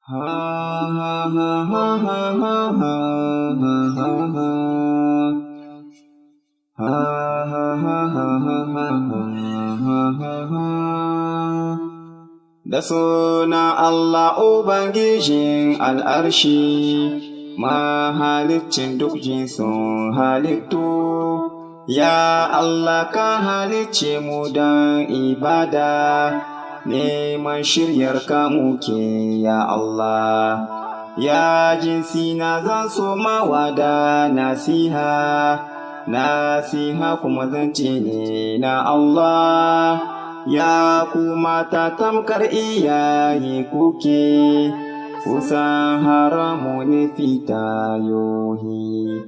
Ha ha ha ha ha ha ha ha ha. Ha ha ha ha ha ha ha ha. Da sunan Allah Ubangijin al'arshi, mahaliccin duk jinsun halittu, ya Allah ka halicce mu don ibada, neman shiryar ka muke ya Allah. Ya jinsi na zan so mawada nasiha, nasiha kuma zance ne na Allah. Ya kuma ta tamkar iyaye kuke, kusan haramu ne fita yohi.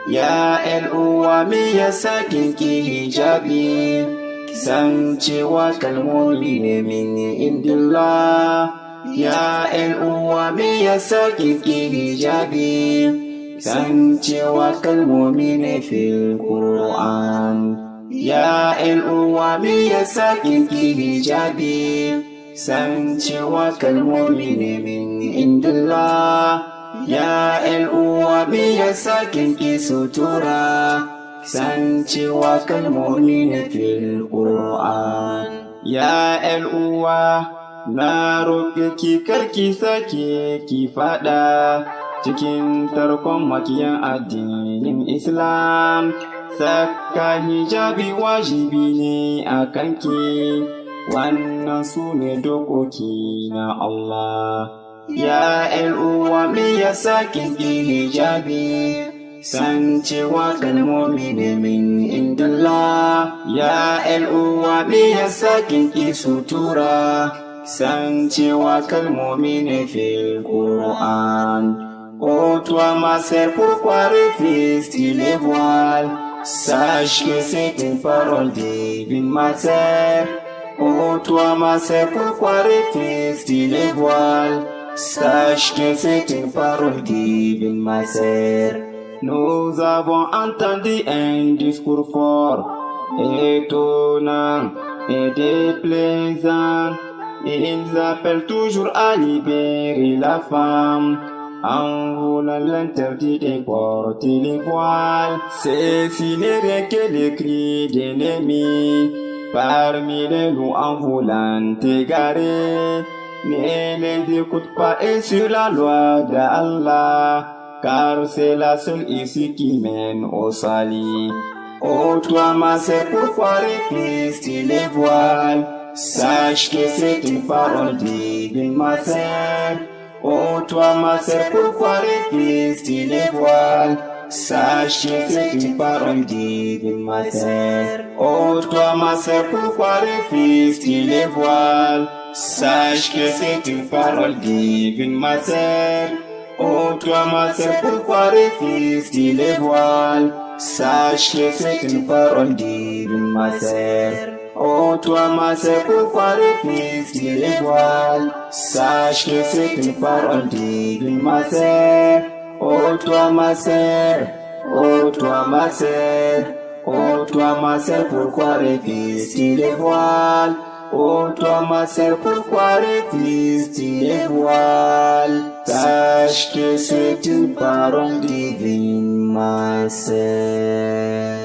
Ya uwa me yasa kinki hijabi, san cewa kalmomi ne min indillah. Ya uwa me yasa kinki hijabi, san cewa kalmomi ne fil Qur'an. Ya uwa me yasa kinki hijabi, san cewa kalmomi ne min indillah. Ya uwa me yasa kinki sutura, san cewa kalmomi ne fil Qur'an. Ya uwa na roƙe ki karki sake ki faɗa cikin tarkon makiyan addinin Islam. Saka hijabi wajibi ne a kanki, wannan su ne dokoki na Allah. Ya uwa me yasa kinki hijabi, san cewa kalmomi ne min indillah. Ya uwa me yasa kinki sutura, san cewa kalmomi ne fil Qur'an. Oh toi ma sœur, pourquoi refuses-tu les voiles? Sache que c'est une parole divine, ma sœur. Oh toi ma sœur, pourquoi refuses-tu les voiles? Sache que c'est une parole divine, ma sœur. Nous avons entendu un discours fort, étonnant et déplaisant. Et ils appellent toujours à libérer la femme, en voulant l'interdit de porter les voiles. C'est si les rien que les cris d'ennemis, parmi les loups en voulant t'égarer. Ne les écoute pas et sur la loi d'Allah, car c'est la seule issue qui mène au salut. Oh toi ma sœur, pourquoi refuses-tu les voiles? Sache que c'est une parole divine, ma sœur. Oh toi ma sœur, pourquoi refuses-tu les voiles? Sache que c'est une parole divine, ma sœur. Oh toi ma sœur, pourquoi refuses-tu les voiles? Sache que c'est une parole divine, ma sœur. Oh toi ma sœur, pourquoi refuses-tu les voiles? Sache que c'est une parole divine, ma sœur. Oh toi ma sœur, pourquoi refuses-tu les voiles? Sache que c'est une parole divine, ma sœur. Oh toi ma sœur, oh toi ma sœur, oh toi ma sœur, pourquoi refuses-tu les voiles? Oh toi ma sœur, pourquoi refuses-tu les voiles? Sache que c'est une parole divine, ma sœur.